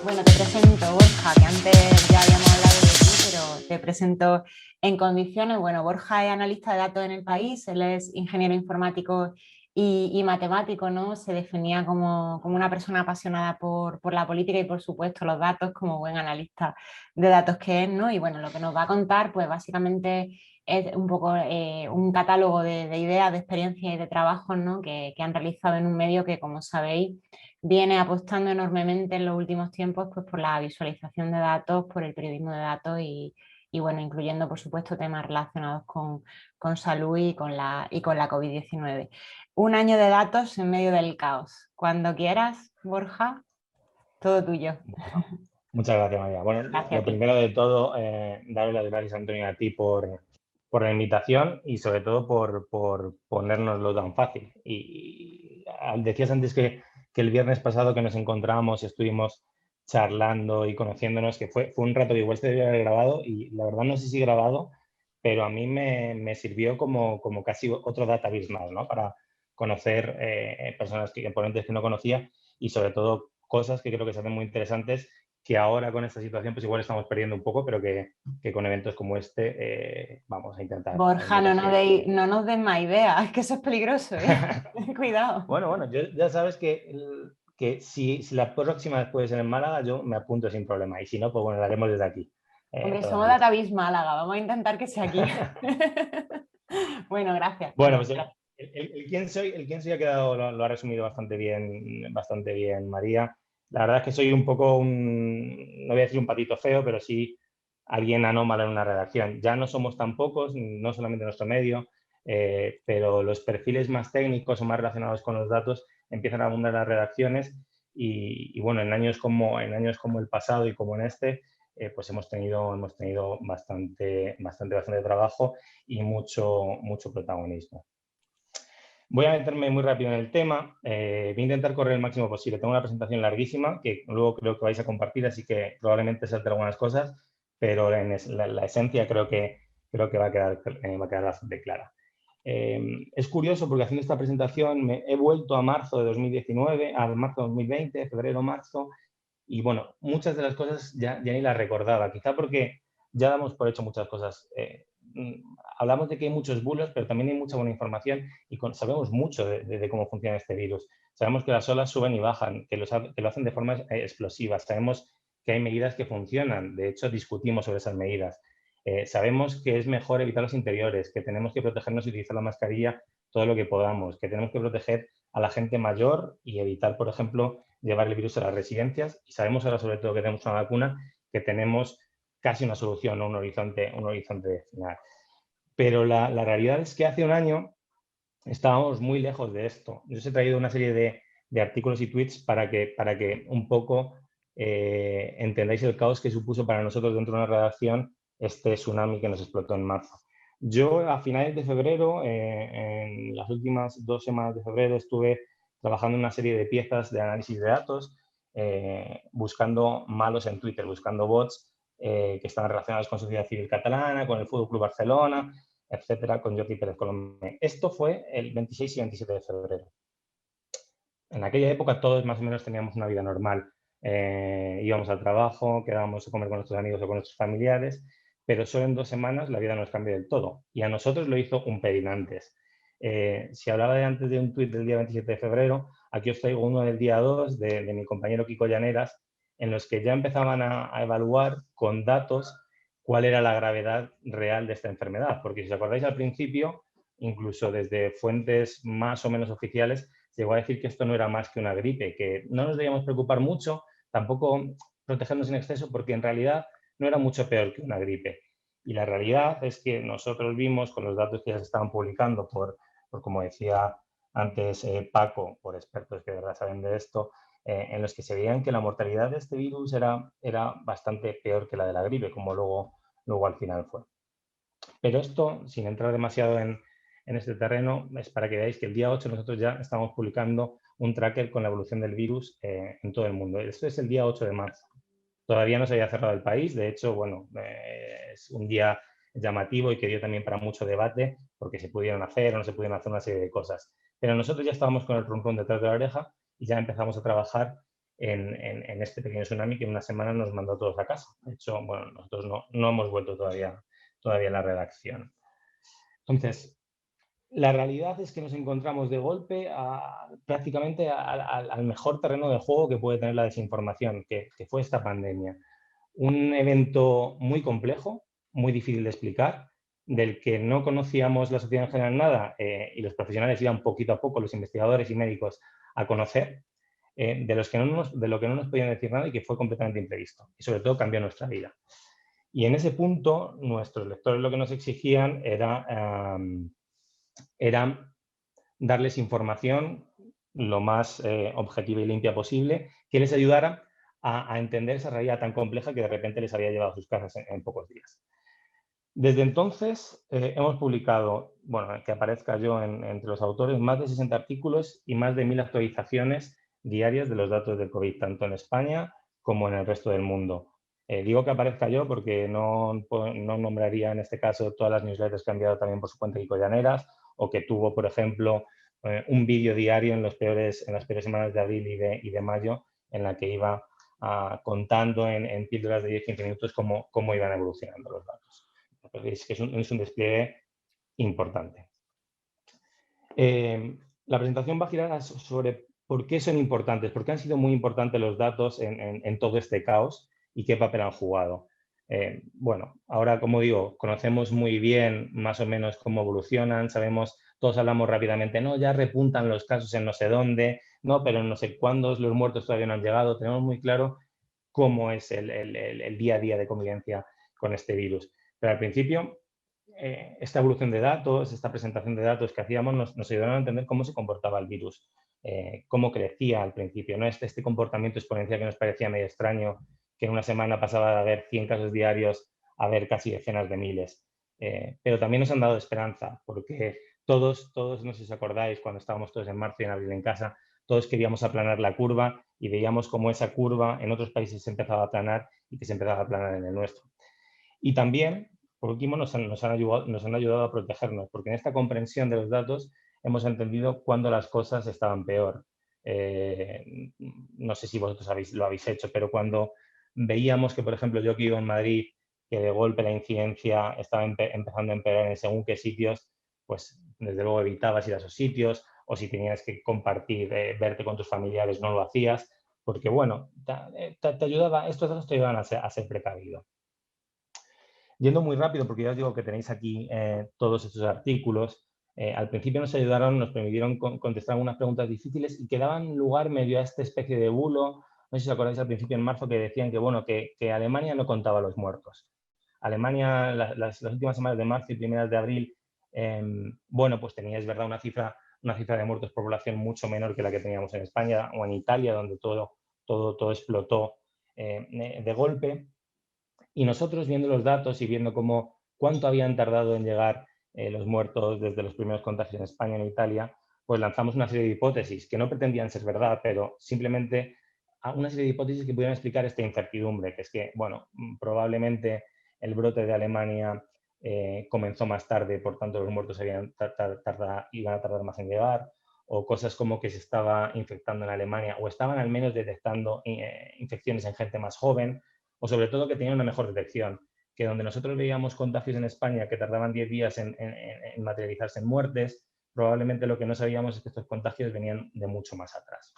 Bueno, te presento, Borja, que antes ya habíamos hablado de ti, pero te presento en condiciones. Bueno, Borja es analista de datos en el país, él es ingeniero informático y matemático, ¿no? Se definía como una persona apasionada por la política y, por supuesto, los datos, como buen analista de datos que es, ¿no? Y bueno, lo que nos va a contar, pues básicamente es un poco un catálogo de ideas, de experiencias y de trabajos, ¿no? que han realizado en un medio que, como sabéis, viene apostando enormemente en los últimos tiempos pues, por la visualización de datos, por el periodismo de datos y bueno, incluyendo por supuesto temas relacionados con salud y con la COVID-19. Un año de datos en medio del caos. Cuando quieras, Borja, todo tuyo. Bueno, muchas gracias, María. Bueno, Gracias a lo ti. primero de todo, darle las gracias, Antonio, a ti por la invitación y sobre todo por ponérnoslo tan fácil. Decías antes que el viernes pasado que nos encontramos y estuvimos charlando y conociéndonos, que fue un rato que igual se debía haber grabado y la verdad no sé si grabado, pero a mí me sirvió como casi otro database más, ¿no? Para conocer personas, ponentes que no conocía y sobre todo cosas que creo que se hacen muy interesantes que ahora con esta situación pues igual estamos perdiendo un poco, pero que con eventos como este vamos a Borja, intentar seguir. no nos des más ideas, es que eso es peligroso, ¿eh? Cuidado. Bueno, ya sabes que si la próxima puede ser en Málaga, yo me apunto sin problema. Y si no, pues bueno, lo haremos desde aquí Hombre, somos todavía. Database Málaga, vamos a intentar que sea aquí. Bueno, gracias. Bueno, pues el quién soy ha quedado, lo ha resumido bastante bien, María. La verdad es que soy un poco no voy a decir un patito feo, pero sí alguien anómalo en una redacción. Ya no somos tan pocos, no solamente en nuestro medio, pero los perfiles más técnicos o más relacionados con los datos empiezan a abundar en las redacciones y bueno, en años como el pasado y como en este, pues hemos tenido bastante trabajo y mucho protagonismo. Voy a meterme muy rápido en el tema. Voy a intentar correr el máximo posible. Tengo una presentación larguísima que luego creo que vais a compartir, así que probablemente salte algunas cosas, pero la esencia creo que va a quedar bastante clara. Es curioso porque haciendo esta presentación he vuelto a marzo de 2019, a marzo de 2020, febrero-marzo, y bueno, muchas de las cosas ya ni las recordaba, quizá porque ya damos por hecho muchas cosas. Hablamos de que hay muchos bulos, pero también hay mucha buena información y sabemos mucho de cómo funciona este virus. Sabemos que las olas suben y bajan, que lo hacen de forma explosiva. Sabemos que hay medidas que funcionan. De hecho, discutimos sobre esas medidas. Sabemos que es mejor evitar los interiores, que tenemos que protegernos y utilizar la mascarilla todo lo que podamos, que tenemos que proteger a la gente mayor y evitar, por ejemplo, llevar el virus a las residencias. Y sabemos ahora, sobre todo, que tenemos una vacuna, que tenemos casi una solución, ¿no? un horizonte final. Pero la realidad es que hace un año estábamos muy lejos de esto. Yo os he traído una serie de artículos y tweets para que un poco entendáis el caos que supuso para nosotros dentro de una redacción este tsunami que nos explotó en marzo. Yo a finales de febrero, en las últimas 2 semanas de febrero, estuve trabajando en una serie de piezas de análisis de datos, buscando malos en Twitter, buscando bots que están relacionados con sociedad civil catalana, con el Fútbol Club Barcelona, etcétera, con Jordi Pérez Colomé. Esto fue el 26 y 27 de febrero. En aquella época todos más o menos teníamos una vida normal. Íbamos al trabajo, quedábamos a comer con nuestros amigos o con nuestros familiares, pero solo en 2 semanas la vida nos cambió del todo. Y a nosotros lo hizo un pelín antes. Si hablaba de antes de un tuit del día 27 de febrero, aquí os traigo uno del día 2 de mi compañero Kiko Llaneras, en los que ya empezaban a evaluar con datos cuál era la gravedad real de esta enfermedad. Porque si os acordáis al principio, incluso desde fuentes más o menos oficiales, llegó a decir que esto no era más que una gripe, que no nos debíamos preocupar mucho, tampoco protegernos en exceso, porque en realidad no era mucho peor que una gripe. Y la realidad es que nosotros vimos con los datos que ya se estaban publicando como decía antes Paco, por expertos que de verdad saben de esto, en los que se veían que la mortalidad de este virus era bastante peor que la de la gripe, como luego al final fue. Pero esto, sin entrar demasiado en este terreno, es para que veáis que el día 8 nosotros ya estamos publicando un tracker con la evolución del virus en todo el mundo. Esto es el día 8 de marzo. Todavía no se había cerrado el país, de hecho, bueno, es un día llamativo y que dio también para mucho debate porque se pudieron hacer o no se pudieron hacer una serie de cosas. Pero nosotros ya estábamos con el rum rum detrás de la oreja y ya empezamos a trabajar en este pequeño tsunami que en una semana nos mandó a todos a casa. De hecho, bueno, nosotros no hemos vuelto todavía a la redacción. Entonces, la realidad es que nos encontramos de golpe prácticamente al mejor terreno de juego que puede tener la desinformación, que fue esta pandemia. Un evento muy complejo, muy difícil de explicar, del que no conocíamos la sociedad en general nada y los profesionales iban poquito a poco, los investigadores y médicos, a conocer, de lo que no nos podían decir nada y que fue completamente imprevisto. Y sobre todo cambió nuestra vida. Y en ese punto, nuestros lectores lo que nos exigían era darles información lo más objetiva y limpia posible, que les ayudara a entender esa realidad tan compleja que de repente les había llevado a sus casas en pocos días. Desde entonces hemos publicado, bueno, que aparezca yo entre los autores, más de 60 artículos y más de 1000 actualizaciones diarias de los datos del COVID, tanto en España como en el resto del mundo. Digo que aparezca yo porque no nombraría en este caso todas las newsletters que han enviado también por su cuenta Kiko Llaneras, o que tuvo, por ejemplo, un vídeo diario en las peores semanas de abril y de mayo, en la que iba contando en píldoras de 10-15 minutos cómo iban evolucionando los datos. Es que es un despliegue importante. La presentación va a girar sobre por qué son importantes, por qué han sido muy importantes los datos en todo este caos y qué papel han jugado. Bueno, ahora, como digo, conocemos muy bien más o menos cómo evolucionan, sabemos, todos hablamos rápidamente, no, ya repuntan los casos en no sé dónde, no, pero en no sé cuándo, los muertos todavía no han llegado, tenemos muy claro cómo es el día a día de convivencia con este virus. Pero al principio, esta evolución de datos, esta presentación de datos que hacíamos nos ayudaron a entender cómo se comportaba el virus, cómo crecía al principio, ¿no? Este comportamiento exponencial que nos parecía medio extraño, que en una semana pasaba de haber 100 casos diarios a ver casi decenas de miles. Pero también nos han dado esperanza, porque todos, no sé si os acordáis, cuando estábamos todos en marzo y en abril en casa, todos queríamos aplanar la curva y veíamos cómo esa curva en otros países se empezaba a aplanar y que se empezaba a aplanar en el nuestro. Y también, por último, nos han ayudado a protegernos, porque en esta comprensión de los datos hemos entendido cuándo las cosas estaban peor. No sé si vosotros lo habéis hecho, pero cuando veíamos que, por ejemplo, yo que vivo en Madrid, que de golpe la incidencia estaba empezando a empeorar en según qué sitios, pues desde luego evitabas ir a esos sitios, o si tenías que compartir, verte con tus familiares, no lo hacías, porque bueno, te ayudaba, estos datos te ayudaban a ser precavido. Yendo muy rápido, porque ya os digo que tenéis aquí todos estos artículos, al principio nos ayudaron, nos permitieron contestar algunas preguntas difíciles y que daban lugar medio a esta especie de bulo. No sé si os acordáis al principio en marzo que decían que, bueno, que Alemania no contaba los muertos. Alemania, las últimas semanas de marzo y primeras de abril, bueno, pues tenía, es verdad, una cifra de muertos por población mucho menor que la que teníamos en España o en Italia, donde todo explotó de golpe. Y nosotros, viendo los datos y viendo cuánto habían tardado en llegar los muertos desde los primeros contagios en España y en Italia, pues lanzamos una serie de hipótesis que no pretendían ser verdad, pero simplemente una serie de hipótesis que pudieran explicar esta incertidumbre, que es que, bueno, probablemente el brote de Alemania comenzó más tarde, por tanto los muertos iban a tardar más en llegar, o cosas como que se estaba infectando en Alemania, o estaban al menos detectando infecciones en gente más joven, o sobre todo que tenían una mejor detección, que donde nosotros veíamos contagios en España que tardaban 10 días en materializarse en muertes, probablemente lo que no sabíamos es que estos contagios venían de mucho más atrás.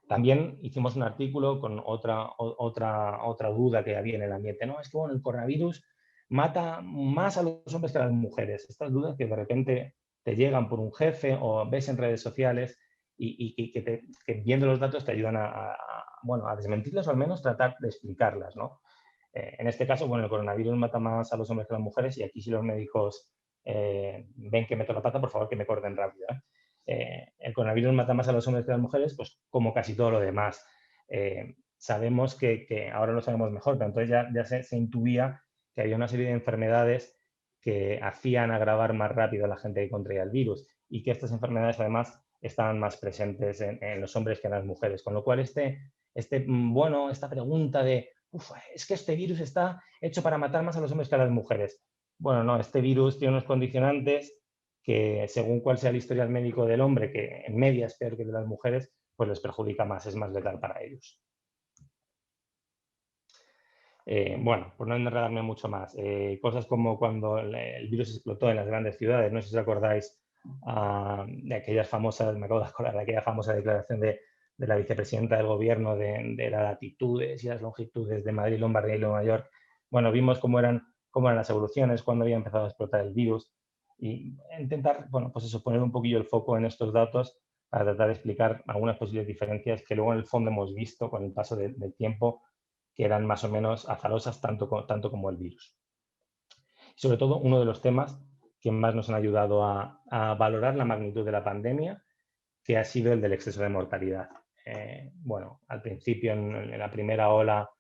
También hicimos un artículo con otra duda que había en el ambiente. No, es que bueno, el coronavirus mata más a los hombres que a las mujeres. Estas dudas que de repente te llegan por un jefe o ves en redes sociales y que viendo los datos te ayudan a desmentirlas o al menos tratar de explicarlas, ¿no? En este caso, bueno, el coronavirus mata más a los hombres que a las mujeres y aquí si los médicos ven que meto la pata, por favor que me corten rápido. El coronavirus mata más a los hombres que a las mujeres, pues como casi todo lo demás. Sabemos que ahora lo sabemos mejor, pero entonces ya se intuía que había una serie de enfermedades que hacían agravar más rápido a la gente que contraía el virus y que estas enfermedades además estaban más presentes en los hombres que en las mujeres. Con lo cual esta pregunta de es que este virus está hecho para matar más a los hombres que a las mujeres. Bueno, no, este virus tiene unos condicionantes que según cuál sea el historial médico del hombre, que en media es peor que el de las mujeres, pues les perjudica más, es más letal para ellos. Bueno, por no enredarme mucho más, cosas como cuando el virus explotó en las grandes ciudades, no sé si os acordáis de aquellas famosas, me acabo de acordar de aquella famosa declaración de la vicepresidenta del gobierno de las latitudes y las longitudes de Madrid, Lombardía y Nueva York. Bueno, vimos cómo eran las evoluciones cuando había empezado a explotar el virus y intentar, bueno, pues eso, poner un poquillo el foco en estos datos para tratar de explicar algunas posibles diferencias que luego en el fondo hemos visto con el paso del tiempo, que eran más o menos azarosas tanto como el virus. Sobre todo, uno de los temas que más nos han ayudado a valorar la magnitud de la pandemia, que ha sido el del exceso de mortalidad. Bueno, al principio, en la primera ola,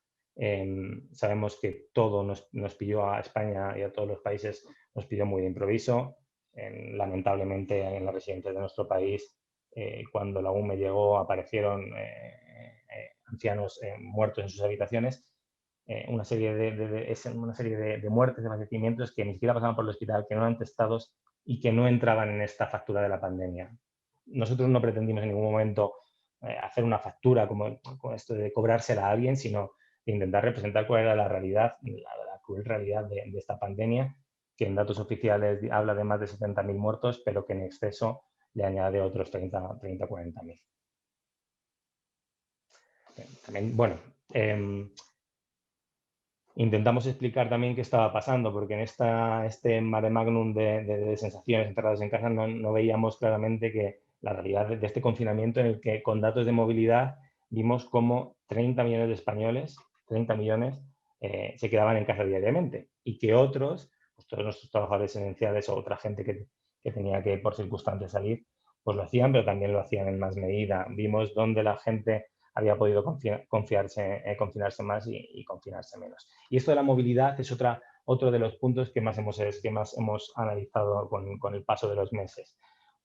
sabemos que todo nos pilló a España y a todos los países, nos pilló muy de improviso. Lamentablemente, en las residencias de nuestro país, cuando la UME llegó, aparecieron ancianos muertos en sus habitaciones, una serie de muertes, de fallecimientos que ni siquiera pasaban por el hospital, que no eran testados y que no entraban en esta factura de la pandemia. Nosotros no pretendimos en ningún momento hacer una factura como esto de cobrársela a alguien, sino de intentar representar cuál era la realidad, la cruel realidad de esta pandemia, que en datos oficiales habla de más de 70.000 muertos, pero que en exceso le añade otros 30 40.000. También, bueno, intentamos explicar también qué estaba pasando, porque en este mare magnum de sensaciones encerradas en casa no veíamos claramente que la realidad de este confinamiento, en el que con datos de movilidad vimos cómo 30 millones de españoles, 30 millones, se quedaban en casa diariamente y que otros, pues todos nuestros trabajadores esenciales o otra gente que tenía que por circunstancias salir, pues lo hacían, pero también lo hacían en más medida. Vimos dónde la gente había podido confinarse más y confinarse menos. Y esto de la movilidad es otro de los puntos que más hemos analizado con el paso de los meses,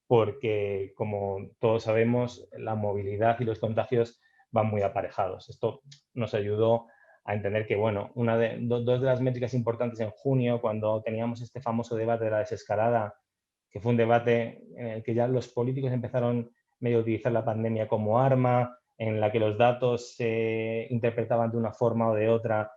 porque como todos sabemos, la movilidad y los contagios van muy aparejados. Esto nos ayudó a entender que, bueno, dos de las métricas importantes en junio, cuando teníamos este famoso debate de la desescalada, que fue un debate en el que ya los políticos empezaron medio a utilizar la pandemia como arma, en la que los datos se interpretaban de una forma o de otra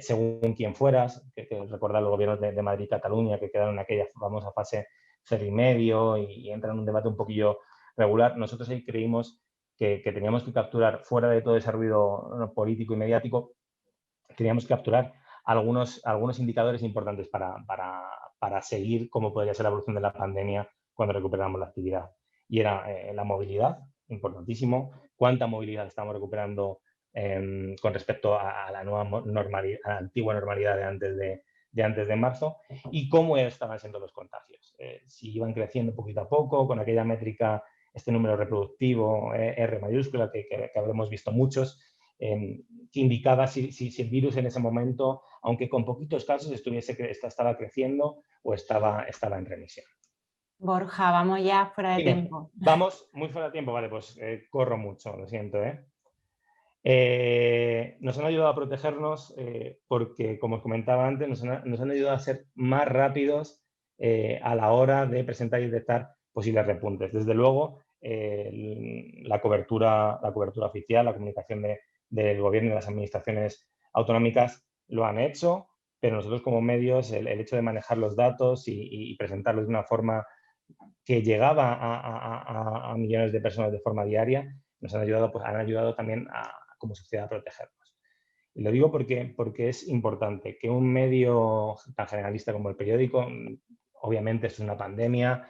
según quién fueras, que recordar los gobiernos de Madrid y Cataluña, que quedaron en aquella famosa fase 0,5 y entran en un debate un poquillo regular. Nosotros ahí creímos que teníamos que capturar, fuera de todo ese ruido político y mediático, teníamos que capturar algunos indicadores importantes para seguir cómo podría ser la evolución de la pandemia cuando recuperamos la actividad. Y era la movilidad, importantísimo, cuánta movilidad estamos recuperando con respecto a la nueva normalidad, a la antigua normalidad de antes de marzo, y cómo estaban siendo los contagios. Si iban creciendo poquito a poco, con aquella métrica, este número reproductivo, R mayúscula, que habremos visto muchos, que indicaba si el virus en ese momento, aunque con poquitos casos, estaba creciendo o estaba en remisión. Borja, vamos ya fuera de tiempo. Vamos muy fuera de tiempo, vale, pues corro mucho, lo siento. Nos han ayudado a protegernos porque, como os comentaba antes, nos han ayudado a ser más rápidos a la hora de presentar y detectar posibles repuntes. Desde luego, la cobertura oficial, la comunicación del gobierno y de las administraciones autonómicas lo han hecho, pero nosotros como medios, el hecho de manejar los datos y presentarlos de una forma que llegaba a millones de personas de forma diaria, nos han ayudado también como sociedad a protegernos. Y lo digo porque es importante que un medio tan generalista como el periódico, obviamente es una pandemia,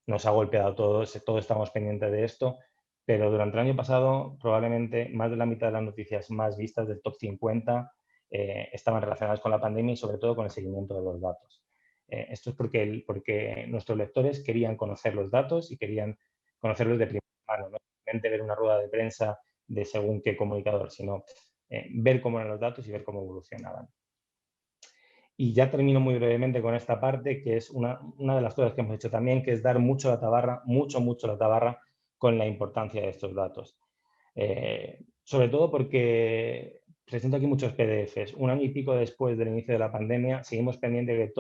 nos ha golpeado a todos estamos pendientes de esto, pero durante el año pasado probablemente más de la mitad de las noticias más vistas del top 50 estaban relacionadas con la pandemia y sobre todo con el seguimiento de los datos. Esto es porque nuestros lectores querían conocer los datos y querían conocerlos de primera mano, no simplemente ver una rueda de prensa de según qué comunicador, sino ver cómo eran los datos y ver cómo evolucionaban. Y ya termino muy brevemente con esta parte, que es una de las cosas que hemos hecho también, que es dar mucho la tabarra, mucho la tabarra con la importancia de estos datos. Sobre todo porque presento aquí muchos PDFs. Un año y pico después del inicio de la pandemia, seguimos pendientes de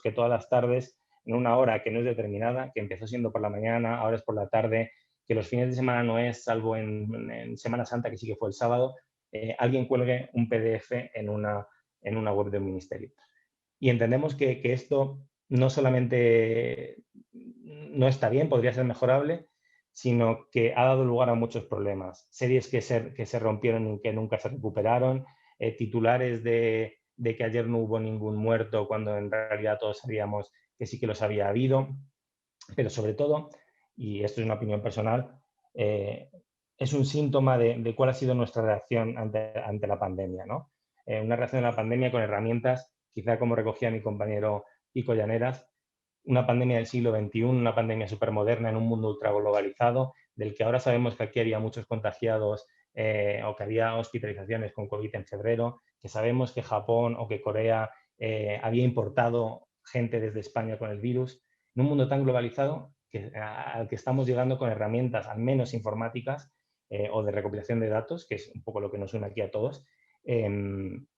que todas las tardes, en una hora que no es determinada, que empezó siendo por la mañana, ahora es por la tarde, que los fines de semana no es, salvo en Semana Santa, que sí que fue el sábado, alguien cuelgue un PDF en una web del ministerio. Y entendemos que esto no solamente no está bien, podría ser mejorable, sino que ha dado lugar a muchos problemas. Series que se rompieron y que nunca se recuperaron, titulares de que ayer no hubo ningún muerto, cuando en realidad todos sabíamos que sí que los había habido. Pero sobre todo, y esto es una opinión personal, es un síntoma de cuál ha sido nuestra reacción ante la pandemia, ¿no? Una reacción a la pandemia con herramientas, quizá como recogía mi compañero Pico Llaneras, una pandemia del siglo XXI, una pandemia supermoderna en un mundo ultraglobalizado, del que ahora sabemos que aquí había muchos contagiados o que había hospitalizaciones con COVID en febrero, que sabemos que Japón o que Corea había importado gente desde España con el virus. En un mundo tan globalizado al que estamos llegando con herramientas, al menos informáticas, o de recopilación de datos, que es un poco lo que nos une aquí a todos,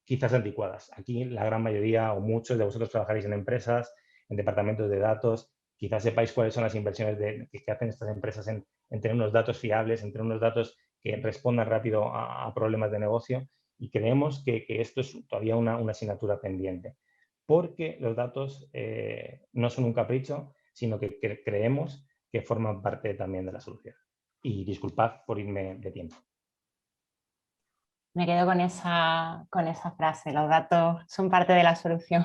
quizás anticuadas. Aquí la gran mayoría o muchos de vosotros trabajaréis en empresas, en departamentos de datos, quizás sepáis cuáles son las inversiones que hacen estas empresas en tener unos datos fiables, en tener unos datos que respondan rápido a problemas de negocio, y creemos que esto es todavía una asignatura pendiente, porque los datos no son un capricho, sino que creemos que forman parte también de la solución. Y disculpad por irme de tiempo. Me quedo con esa frase, los datos son parte de la solución.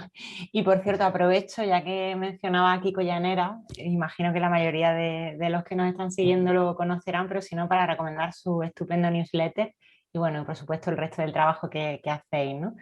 Y por cierto, aprovecho, ya que mencionaba a Kiko Llanera, imagino que la mayoría de los que nos están siguiendo lo conocerán, pero si no, para recomendar su estupendo newsletter y bueno, por supuesto el resto del trabajo que hacéis, ¿no?